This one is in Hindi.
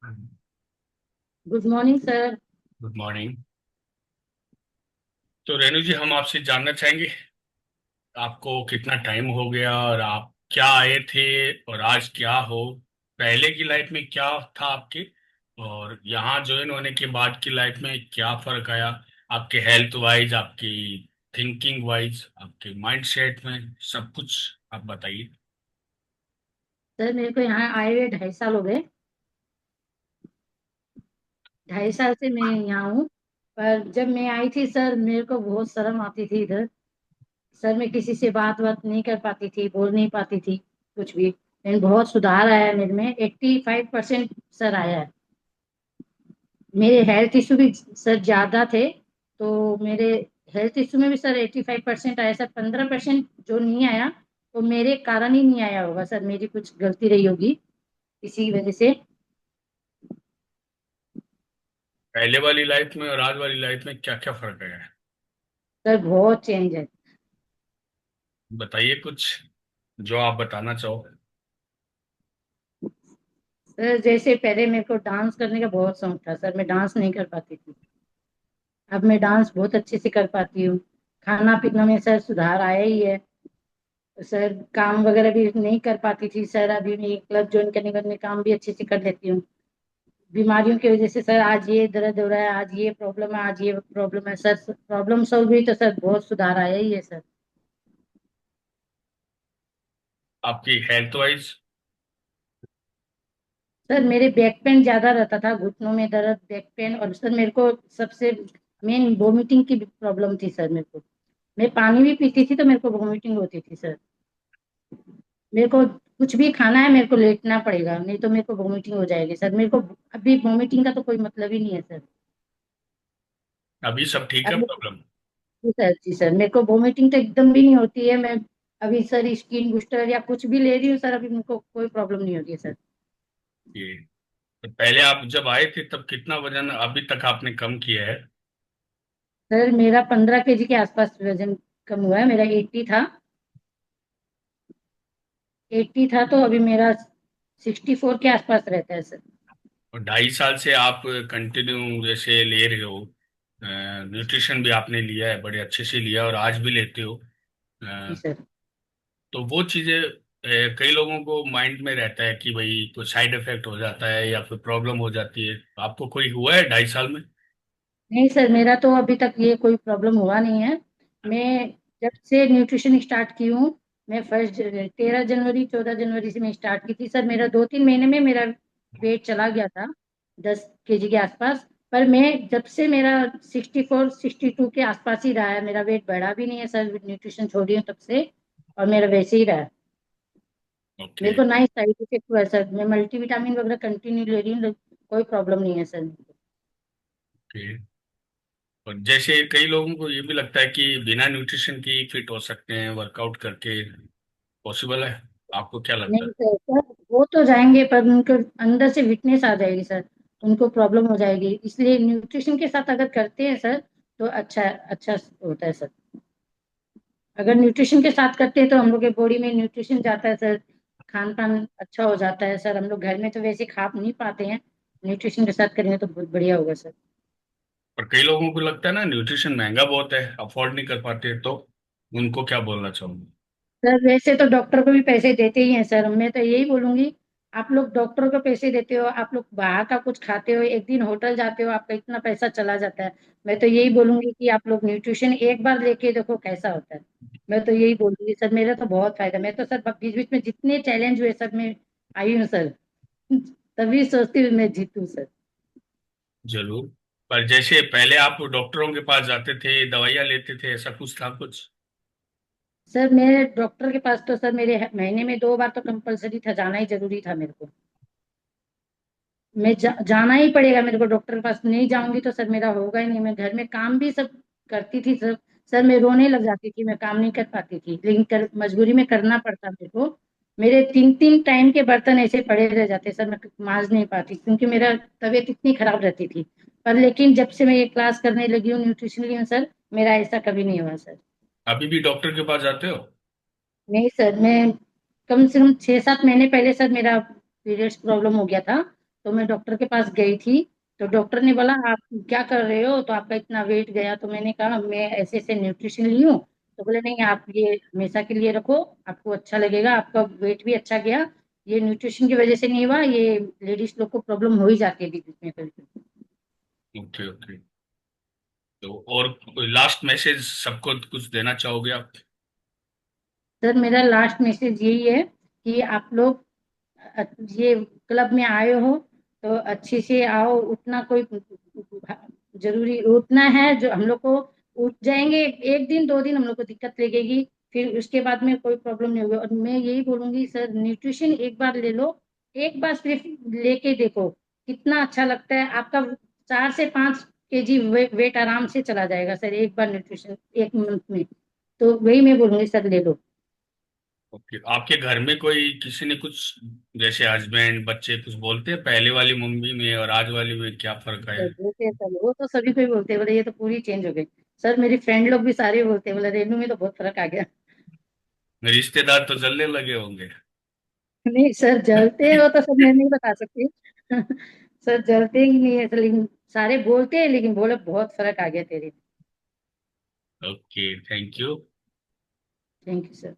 Good morning sir. Good morning. तो रेणु जी, हम आपसे जानना चाहेंगे आपको कितना टाइम हो गया और आप क्या आए थे और आज क्या हो। पहले की लाइफ में क्या था आपके, और यहाँ ज्वाइन होने के बाद की लाइफ में क्या फर्क आया, आपके हेल्थ वाइज, आपकी थिंकिंग वाइज, आपके माइंड सेट में, सब कुछ आप बताइए। सर मेरे को यहाँ आए हुए 2.5 साल हो गए। 2.5 साल से मैं यहाँ हूँ। पर जब मैं आई थी सर, मेरे को बहुत शर्म आती थी इधर। सर मैं किसी से बात बात नहीं कर पाती थी, बोल नहीं पाती थी कुछ भी। लेकिन बहुत सुधार आया है मेरे में, 85% सर आया है। मेरे हेल्थ इशू भी सर ज्यादा थे, तो मेरे हेल्थ इशू में भी सर 85% आया सर। 15% जो नहीं आया तो मेरे कारण ही नहीं आया होगा सर, मेरी कुछ गलती रही होगी इसी वजह से। पहले वाली लाइफ में और आज वाली लाइफ में क्या क्या फर्क आया है, सर बहुत चेंज है। बताइए कुछ जो आप बताना चाहो। सर जैसे पहले मेरे को डांस करने का बहुत शौक था सर, मैं डांस नहीं कर पाती थी। अब मैं डांस बहुत अच्छे से कर पाती हूँ। खाना पीना में सर सुधार आया ही है। सर काम वगैरह भी नहीं कर पाती थी सर, अभी मैं क्लब ज्वाइन करने के बाद मैं काम भी अच्छे से कर लेती हूँ। बीमारियों की वजह से सर आज ये दर्द हो रहा है, आज ये प्रॉब्लम है, आज ये प्रॉब्लम है सर। प्रॉब्लम सॉल्व हुई तो सर बहुत सुधार आया ही है सर। आपकी हेल्थ वाइज। सर मेरे बैक पेन ज्यादा रहता था, घुटनों में दर्द, बैक पेन, और सर मेरे को सबसे मेन वोमिटिंग की प्रॉब्लम थी सर मेरे को। मैं पानी भी पीती थी तो मेरे को वोमिटिंग होती थी सर। मेरे को कुछ भी खाना है मेरे को लेटना पड़ेगा, नहीं तो मेरे को वोमिटिंग हो जाएगी सर मेरे को। अभी वोमिटिंग का तो कोई मतलब ही नहीं है सर। अभी सब ठीक है अभी प्रॉब्लम। जी सर, जी सर, मेरे को वोमिटिंग तो एकदम भी नहीं होती है। मैं अभी सर स्किन बूस्टर या कुछ भी ले रही हूँ सर, अभी मेरे को कोई प्रॉब्लम नहीं होती है सर। ये तो पहले आप जब आए थे तब कितना वजन अभी तक आपने कम किया है? सर मेरा 15 kg के आसपास वजन कम हुआ है। मेरा 80 था, 80 था तो अभी मेरा 64 के आसपास रहता है सर। और 2.5 साल से आप कंटिन्यू जैसे ले रहे हो, न्यूट्रिशन भी आपने लिया है, बड़े अच्छे से लिया और आज भी लेते हो। जी अ, सर। तो वो चीजें कई लोगों को माइंड में रहता है कि भाई कोई साइड इफेक्ट हो जाता है या फिर प्रॉब्लम हो जाती है। आपको कोई हुआ है 2.5 साल में? नहीं सर, मेरा तो अभी तक ये कोई प्रॉब्लम हुआ नहीं है। मैं जब से न्यूट्रिशन स्टार्ट की हूँ, मैं फर्स्ट 13 जनवरी 14 जनवरी से मैं स्टार्ट की थी सर। मेरा 2-3 महीने में मेरा वेट चला गया था 10 kg के आसपास। पर मैं जब से मेरा 64 62 के आसपास ही रहा है, मेरा वेट बढ़ा भी नहीं है सर, न्यूट्रिशन छोड़ी हूँ तब से। और मेरा वैसे ही रहा है। ओके। मेरे को ना ही साइड इफेक्ट हुआ है सर, मैं मल्टीविटामिन वगैरह कंटिन्यू ले रही हूँ, कोई प्रॉब्लम नहीं है सर मेरे को। ओके। और जैसे कई लोगों को ये भी लगता है कि बिना न्यूट्रिशन की फिट हो सकते हैं वर्कआउट करके, पॉसिबल है? आपको क्या लगता नहीं है? सर, सर वो तो जाएंगे पर उनको अंदर से वीकनेस आ जाएगी सर, उनको प्रॉब्लम हो जाएगी। इसलिए न्यूट्रिशन के साथ अगर करते हैं सर तो अच्छा अच्छा होता है सर। अगर न्यूट्रिशन के साथ करते हैं तो हम लोग के बॉडी में न्यूट्रिशन जाता है सर, खान पान अच्छा हो जाता है सर। हम लोग घर में तो वैसे खा नहीं पाते हैं, न्यूट्रिशन के साथ करेंगे तो बहुत बढ़िया होगा सर। और कई लोगों को लगता है ना न्यूट्रिशन महंगा बहुत है, अफोर्ड नहीं कर पाते, तो उनको क्या बोलना चाहूंगा? सर वैसे तो डॉक्टर को भी पैसे देते ही हैं सर, मैं तो यही बोलूंगी। आप लोग डॉक्टर को पैसे देते हो, आप लोग बाहर का कुछ खाते हो, एक दिन होटल जाते हो, आपका इतना पैसा चला जाता है। मैं तो यही बोलूंगी कि आप लोग न्यूट्रिशन एक बार लेके देखो कैसा होता है। मैं तो यही बोलूंगी सर, मेरा तो बहुत फायदा। मैं तो सर बीच बीच में जितने चैलेंज हुए सब में आई हूँ सर, तभी सोचती हूँ मैं जीतूं सर। जरूर। पर जैसे पहले आप डॉक्टरों के पास जाते थे, दवाइयाँ लेते थे, ऐसा कुछ था कुछ? सर मेरे डॉक्टर के पास तो सर मेरे महीने में 2 बार तो कंपलसरी था, जाना ही जरूरी था मेरे को। मैं जाना ही पड़ेगा मेरे को डॉक्टर के पास, नहीं जाऊंगी तो सर मेरा होगा ही नहीं। मैं घर में काम भी सब करती थी सर। सर मैं रोने लग जाती थी, मैं काम नहीं कर पाती थी, लेकिन मजबूरी में करना पड़ता मेरे को। मेरे 3-3 टाइम के बर्तन ऐसे पड़े रह जाते सर, मैं मांज नहीं पाती क्योंकि मेरा तबीयत इतनी खराब रहती थी। पर लेकिन जब से मैं ये क्लास करने लगी हूँ, न्यूट्रिशन की हूँ सर, मेरा ऐसा कभी नहीं हुआ सर। अभी भी डॉक्टर के पास जाते हो? नहीं सर, मैं कम से कम 6-7 महीने पहले सर मेरा पीरियड्स प्रॉब्लम हो गया था, तो मैं डॉक्टर के पास गई थी। तो डॉक्टर ने बोला आप क्या कर रहे हो, तो आपका इतना वेट गया। तो मैंने कहा मैं ऐसे ऐसे न्यूट्रिशन ली हूँ। तो बोले नहीं, आप ये हमेशा के लिए रखो, आपको अच्छा लगेगा, आपका वेट भी अच्छा गया। ये न्यूट्रिशन की वजह से नहीं हुआ, ये लेडीज लोग को प्रॉब्लम हो ही जाती है बीच बीच में कभी। Okay okay. तो और कोई लास्ट मैसेज सबको कुछ देना चाहोगे आप? सर मेरा लास्ट मैसेज यही है कि आप लोग ये क्लब में आए हो तो अच्छे से आओ। उतना कोई जरूरी उतना है जो हम लोग को उठ जाएंगे, एक दिन दो दिन हम लोग को दिक्कत लगेगी, फिर उसके बाद में कोई प्रॉब्लम नहीं होगी। और मैं यही बोलूंगी सर, न्यूट्रिशन एक बार ले लो, एक बार सिर्फ लेके देखो कितना अच्छा लगता है आपका। 4 से 5 केजी वेट आराम से चला जाएगा सर, एक बार न्यूट्रिशन 1 मंथ में। तो वही मैं बोलूंगी सर, ले लो। ओके, आपके घर में कोई किसी ने कुछ, जैसे हस्बैंड बच्चे कुछ बोलते हैं पहले वाली मम्मी में और आज वाली में क्या फर्क आया सर है? बोलते हैं सर, वो तो सभी कोई बोलते हैं, बोले ये तो पूरी चेंज हो गई। सर मेरी फ्रेंड लोग भी सारे बोलते हैं, बोले रेनू में तो बहुत फर्क आ गया। रिश्तेदार तो जलने लगे होंगे। नहीं सर, जलते हैं वो तो सब मैं नहीं बता सकती। सर जलते ही नहीं है सर, लेकिन सारे बोलते हैं, लेकिन बोले बहुत फर्क आ गया तेरे। Okay, thank you. Thank you sir.